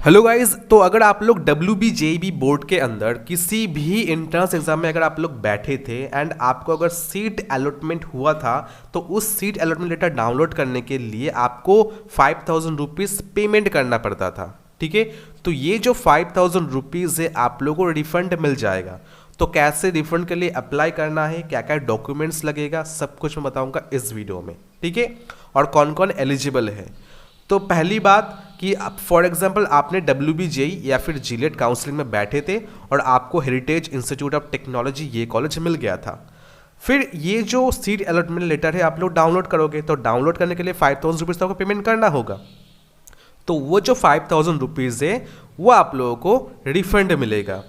Hello guys, तो अगर आप लोग WBJEB बोर्ड के अंदर किसी भी एंट्रेंस एग्जाम में अगर आप लोग बैठे थे एंड आपको अगर सीट अलॉटमेंट हुआ था तो उस सीट अलॉटमेंट लेटर डाउनलोड करने के लिए आपको 5,000 रुपीज़ पेमेंट करना पड़ता था। ठीक है, तो ये जो 5,000 रुपीज़ है आप लोगों को रिफंड मिल जाएगा। तो कैसे रिफंड के लिए अप्लाई करना है, क्या क्या डॉक्यूमेंट्स लगेगा, सब कुछ मैं बताऊंगा इस वीडियो में। ठीक है, और कौन कौन एलिजिबल है। तो पहली बात कि फॉर एग्जांपल आपने WBJE या फिर जीलेट काउंसलिंग में बैठे थे और आपको हेरिटेज इंस्टीट्यूट ऑफ टेक्नोलॉजी ये कॉलेज मिल गया था। फिर ये जो सीट अलॉटमेंट लेटर है आप लोग डाउनलोड करोगे, तो डाउनलोड करने के लिए 5,000 रुपीज़ तो आपको पेमेंट करना होगा। तो वो जो 5,000 रुपीज़ है वो आप लोगों को रिफंड मिलेगा।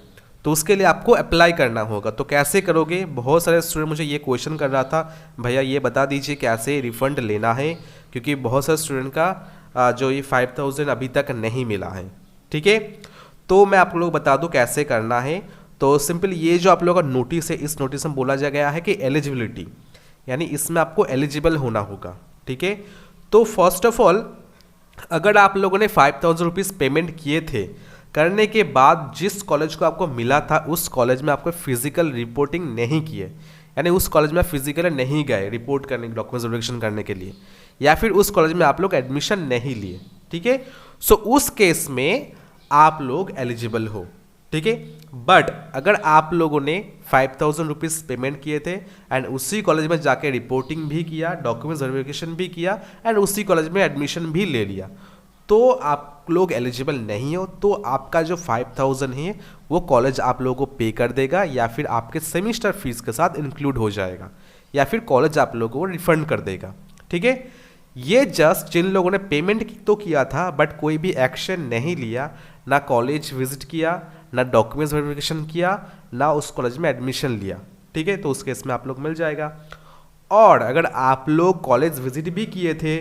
तो उसके लिए आपको अप्लाई करना होगा। तो कैसे करोगे? बहुत सारे स्टूडेंट मुझे ये क्वेश्चन कर रहा था, भैया ये बता दीजिए कैसे रिफंड लेना है, क्योंकि बहुत सारे स्टूडेंट का जो ये 5,000 अभी तक नहीं मिला है। ठीक है, तो मैं आप लोग बता दूं कैसे करना है। तो सिंपल ये जो आप लोगों का नोटिस है, इस नोटिस में बोला जा गया है कि एलिजिबिलिटी, यानी इसमें आपको एलिजिबल होना होगा। ठीक है, तो फर्स्ट ऑफ ऑल अगर आप लोगों ने 5,000 रुपीज़ पेमेंट किए थे, करने के बाद जिस कॉलेज को आपको मिला था उस कॉलेज में आपको फिजिकल रिपोर्टिंग नहीं की है, यानी उस कॉलेज में फिजिकल नहीं गए रिपोर्ट करने, डॉक्यूमेंट्स वेरिफिकेशन करने के लिए, या फिर उस कॉलेज में आप लोग एडमिशन नहीं लिए। ठीक है, सो उस केस में आप लोग एलिजिबल हो। ठीक है, बट अगर आप लोगों ने 5,000 रुपीज़ पेमेंट किए थे एंड उसी कॉलेज में जाके रिपोर्टिंग भी किया, डॉक्यूमेंट्स वेरिफिकेशन भी किया एंड उसी कॉलेज में एडमिशन भी ले लिया, तो आप लोग एलिजिबल नहीं हो। तो आपका जो 5,000 है वो कॉलेज आप लोगों को पे कर देगा, या फिर आपके सेमिस्टर फीस के साथ इंक्लूड हो जाएगा, या फिर कॉलेज आप लोगों को रिफंड कर देगा। ठीक है, ये जस्ट जिन लोगों ने पेमेंट तो किया था बट कोई भी एक्शन नहीं लिया, ना कॉलेज विजिट किया, ना डॉक्यूमेंट्स वेरिफिकेशन किया, ना उस कॉलेज में एडमिशन लिया। ठीक है, तो उस केस में आप लोग मिल जाएगा। और अगर आप लोग कॉलेज विजिट भी किए थे,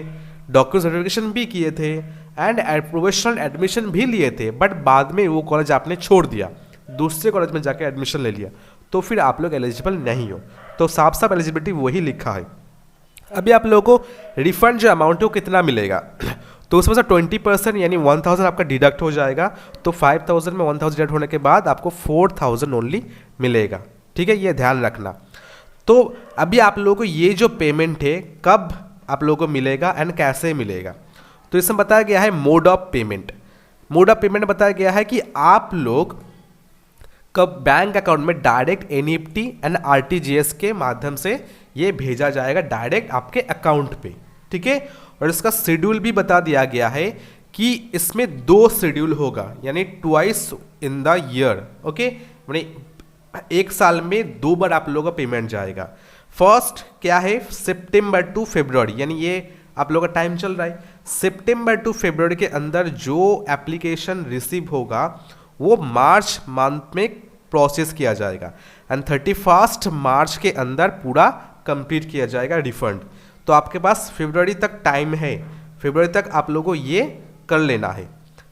डॉक्यूमेंट्स वेरिफिकेशन भी किए थे एंड प्रोफेशनल एडमिशन भी लिए थे, बट बाद में वो कॉलेज आपने छोड़ दिया, दूसरे कॉलेज में जाके एडमिशन ले लिया, तो फिर आप लोग एलिजिबल नहीं हो। तो साफ साफ एलिजिबिलिटी वही लिखा है। अभी आप लोगों को रिफंड जो अमाउंट है वो कितना मिलेगा, तो उसमें से 20% यानी 1,000 आपका डिडक्ट हो जाएगा। तो 5,000 में 1,000 डिडक्ट होने के बाद आपको 4,000 ओनली मिलेगा। ठीक है, ये ध्यान रखना। तो अभी आप लोगों को ये जो पेमेंट है कब आप लोगों को मिलेगा एंड कैसे मिलेगा, तो इसमें बताया गया है mode of payment. Mode of payment बताया गया है कि आप लोग कब बैंक अकाउंट में डायरेक्ट NEFT एंड RTGS के माध्यम से ये भेजा जाएगा डायरेक्ट आपके अकाउंट पे। ठीक है, और इसका शेड्यूल भी बता दिया गया है कि इसमें 2 शेड्यूल होगा, यानी twice in the year. Okay, यानी एक साल में 2 बार आप लोगों का पेमेंट जाएगा। फर्स्ट क्या है, सितंबर टू फरवरी, यानी ये आप लोगों का टाइम चल रहा है, सितंबर टू फरवरी के अंदर जो एप्लीकेशन रिसीव होगा वो मार्च मंथ में प्रोसेस किया जाएगा एंड 31 मार्च के अंदर पूरा कंप्लीट किया जाएगा रिफंड। तो आपके पास फरवरी तक टाइम है, फरवरी तक आप लोगों को ये कर लेना है।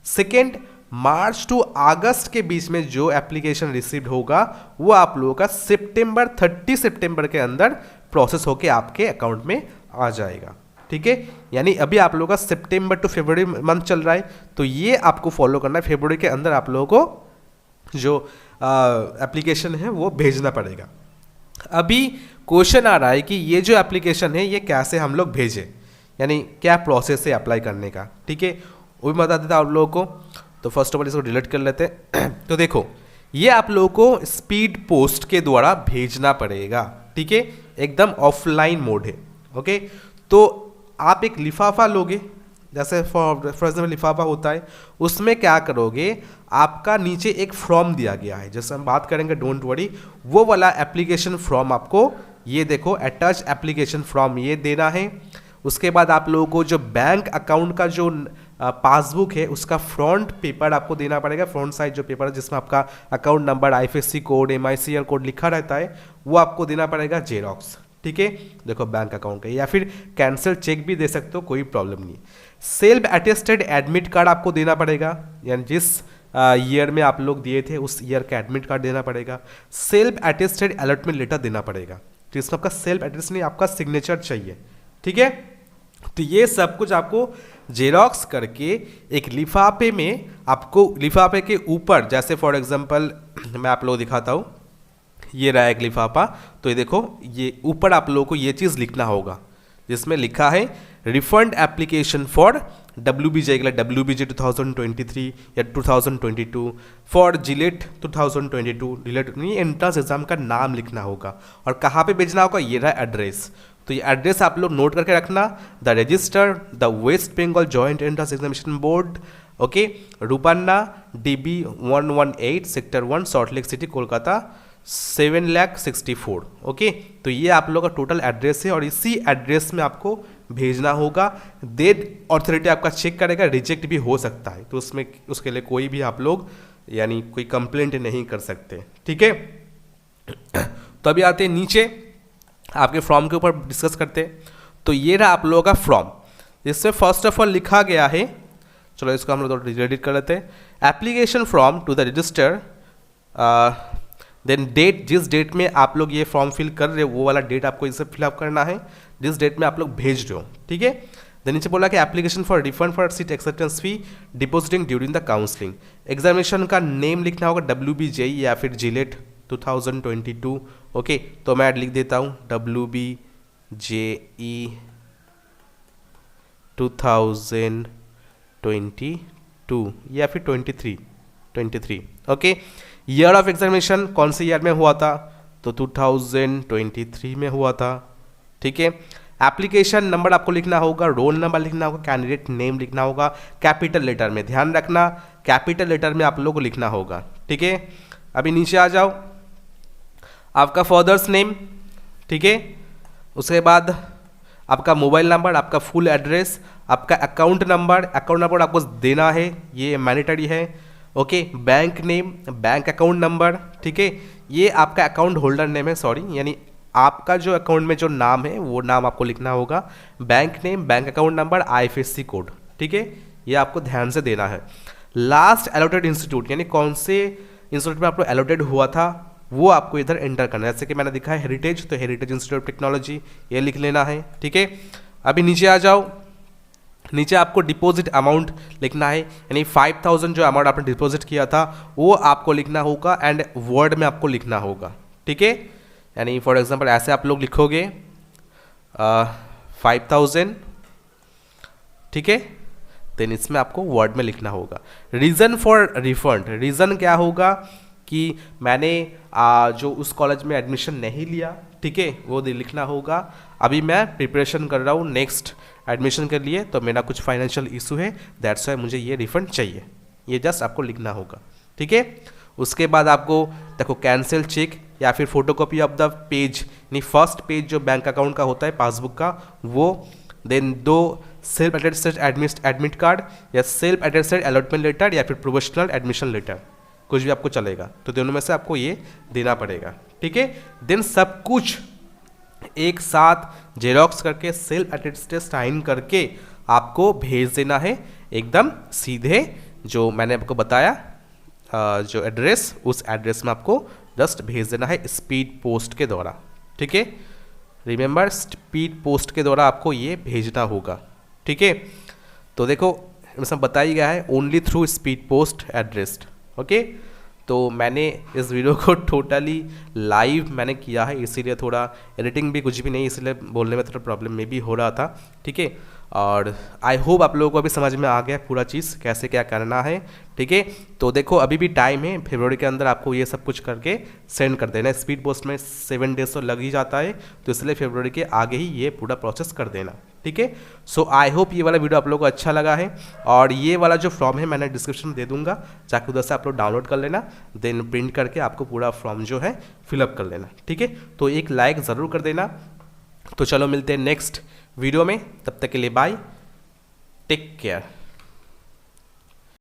सेकेंड, मार्च टू अगस्त के बीच में जो एप्लीकेशन रिसीव होगा वो आप लोगों का 30 सितंबर के अंदर प्रोसेस होके आपके अकाउंट में आ जाएगा। ठीक है, यानी अभी आप लोगों का सितंबर टू फरवरी मंथ चल रहा है, तो ये आपको फॉलो करना है। फरवरी के अंदर आप लोगों को जो एप्लीकेशन है वो भेजना पड़ेगा। अभी क्वेश्चन आ रहा है कि ये जो एप्लीकेशन है ये कैसे हम लोग भेजें, यानी क्या प्रोसेस है अप्लाई करने का। ठीक है, वो भी बता देता आप लोगों को। तो फर्स्ट ऑफ ऑल इसको डिलीट कर लेते हैं। तो देखो, ये आप लोगों को स्पीड पोस्ट के द्वारा भेजना पड़ेगा। ठीक है, एकदम ऑफलाइन मोड है। ओके, तो आप एक लिफाफा लोगे, जैसे फॉर एग्जाम्पल लिफाफा होता है, उसमें क्या करोगे, आपका नीचे एक फॉर्म दिया गया है, जैसे हम बात करेंगे डोंट वरी, वो वाला एप्लीकेशन फॉर्म आपको ये देखो अटैच एप्लीकेशन फॉर्म ये देना है। उसके बाद आप लोगों को जो बैंक अकाउंट का जो पासबुक है उसका फ्रंट पेपर आपको देना पड़ेगा, फ्रंट साइड जो पेपर है जिसमें आपका account number, IFSC code, MICR code लिखा रहता है, वो आपको देना पड़ेगा जेरॉक्स। ठीक है, देखो बैंक अकाउंट का, या फिर कैंसिल चेक भी दे सकते हो, कोई प्रॉब्लम नहीं। सेल्फ अटेस्टेड एडमिट कार्ड आपको देना पड़ेगा, यानी जिस ईयर में आप लोग दिए थे उस ईयर का एडमिट कार्ड देना पड़ेगा। सेल्फ अटेस्टेड अलॉटमेंट लेटर देना पड़ेगा, तो इसमें आपका सेल्फ अटेस्ट नहीं, आपका सिग्नेचर चाहिए। ठीक है, तो ये सब कुछ आपको जेरोक्स करके एक लिफाफे में, आपको लिफाफे के ऊपर, जैसे फॉर एग्जांपल मैं आप लोगों को दिखाता हूँ, ये रहा एक लिफाफा। तो ये देखो, ये ऊपर आप लोगों को ये चीज़ लिखना होगा जिसमें लिखा है रिफंड एप्लीकेशन फॉर WBJ के लिए WBJ 2023 या 2022, फॉर जिलेट 2022, जिलेट नहीं, एंट्रेंस एग्जाम का नाम लिखना होगा और कहाँ पे भेजना होगा, ये रहा एड्रेस। तो ये एड्रेस आप लोग नोट करके रखना, the register the West Bengal joint entrance examination board, okay, रूपन्ना DB 118 sector 1 Salt Lake City Kolkata 7,64,000, okay. तो ये आप लोग का टोटल एड्रेस है और इसी एड्रेस में आपको भेजना होगा। देन अथॉरिटी आपका चेक करेगा, रिजेक्ट भी हो सकता है, तो उसमें उसके लिए कोई भी आप लोग यानी कोई कंप्लेंट नहीं कर सकते, ठीक है। तो अभी आते हैं नीचे, आपके फॉर्म के ऊपर डिस्कस करते हैं। तो ये रहा आप लोगों का फॉर्म, जिसमें फर्स्ट ऑफ ऑल लिखा गया है, चलो इसको हम लोग एडिट कर लेते हैं, application form to the register, then date, जिस डेट में आप लोग ये फॉर्म फिल कर रहे हो वो वाला डेट आपको इसे फिलअप करना है, जिस डेट में आप लोग भेज रहे हो, ठीक है। देन नीचे बोला कि application for refund for seat acceptance fee depositing during the counselling, examination का नेम लिखना होगा WBJ या फिर जिलेट 2022, ओके। तो मैं लिख देता हूँ WBJE 2022 या फिर 23, ओके। ईयर ऑफ एग्जामिनेशन कौन से ईयर में हुआ था, तो 2023 में हुआ था, ठीक है। एप्लीकेशन नंबर आपको लिखना होगा, रोल नंबर लिखना होगा, कैंडिडेट नेम लिखना होगा, कैपिटल लेटर में, ध्यान रखना कैपिटल लेटर में आप लोगों को लिखना होगा, ठीक है। अभी नीचे आ जाओ, आपका फादर्स नेम, ठीक है, उसके बाद आपका मोबाइल नंबर, आपका फुल एड्रेस, आपका अकाउंट नंबर आपको देना है, ये मैंडेटरी है, okay. Bank name, bank account number, ठीक है, ये आपका अकाउंट होल्डर नेम है, सॉरी, यानी आपका जो अकाउंट में जो नाम है वो नाम आपको लिखना होगा, bank name, bank account number, IFSC code, ठीक है, ये आपको ध्यान से देना है। लास्ट अलॉटेड इंस्टीट्यूट, यानी कौन से इंस्टीट्यूट में आपको अलॉटेड हुआ था वो आपको इधर एंटर करना है, जैसे कि मैंने दिखा है हेरिटेज, तो हेरिटेज इंस्टीट्यूट ऑफ टेक्नोलॉजी ये लिख लेना है, ठीक है। अभी नीचे आ जाओ, नीचे आपको डिपॉजिट अमाउंट लिखना है, यानी 5,000 जो अमाउंट आपने डिपॉजिट किया था वो आपको लिखना होगा एंड वर्ड में आपको लिखना होगा, ठीक है। यानी फॉर एग्जांपल ऐसे आप लोग लिखोगे 5,000, ठीक है, देन इसमें आपको वर्ड में लिखना होगा। रीज़न फॉर रिफंड, रीज़न क्या होगा कि मैंने जो उस कॉलेज में एडमिशन नहीं लिया, ठीक है, वो लिखना होगा। अभी मैं प्रिपरेशन कर रहा हूँ नेक्स्ट एडमिशन के लिए, तो मेरा कुछ फाइनेंशियल इशू है, दैट्स वाई मुझे ये रिफंड चाहिए, ये जस्ट आपको लिखना होगा, ठीक है। उसके बाद आपको देखो कैंसिल चेक या फिर फोटोकॉपी ऑफ द पेज, यानी फर्स्ट पेज जो बैंक अकाउंट का होता है पासबुक का वो, then 2 self attested admit card या सेल्फ अटेस्टेड अलॉटमेंट लेटर या फिर प्रोफेशनल एडमिशन लेटर, कुछ भी आपको चलेगा, तो दोनों में से आपको ये देना पड़ेगा, ठीक है। देन सब कुछ एक साथ जेरोक्स करके सेल्फ अटेस्टेड साइन करके आपको भेज देना है, एकदम सीधे जो मैंने आपको बताया जो एड्रेस, उस एड्रेस में आपको जस्ट भेज देना है स्पीड पोस्ट के द्वारा, ठीक है। रिमेंबर स्पीड पोस्ट के द्वारा आपको ये भेजना होगा, ठीक है। तो देखो इसमें बताया गया है only through speed post address, okay. तो मैंने इस वीडियो को टोटली लाइव मैंने किया है, इसीलिए थोड़ा एडिटिंग भी कुछ भी नहीं, इसलिए बोलने में थोड़ा प्रॉब्लम में भी हो रहा था, ठीक है। और आई होप आप लोगों को अभी समझ में आ गया पूरा चीज़ कैसे क्या करना है, ठीक है। तो देखो अभी भी टाइम है, फरवरी के अंदर आपको ये सब कुछ करके सेंड कर देना। स्पीड पोस्ट में 7 डेज तो लग ही जाता है, तो इसलिए फरवरी के आगे ही ये पूरा प्रोसेस कर देना, ठीक है। सो आई होप ये वाला वीडियो आप लोगों को अच्छा लगा है, और ये वाला जो फॉर्म है मैंने डिस्क्रिप्शन में दे दूंगा, जाके उधर से आप लोग डाउनलोड कर लेना, देन प्रिंट करके आपको पूरा फॉर्म जो है फिलअप कर लेना, ठीक है। तो एक लाइक ज़रूर कर देना। तो चलो मिलते हैं नेक्स्ट वीडियो में, तब तक के लिए बाय, टेक केयर।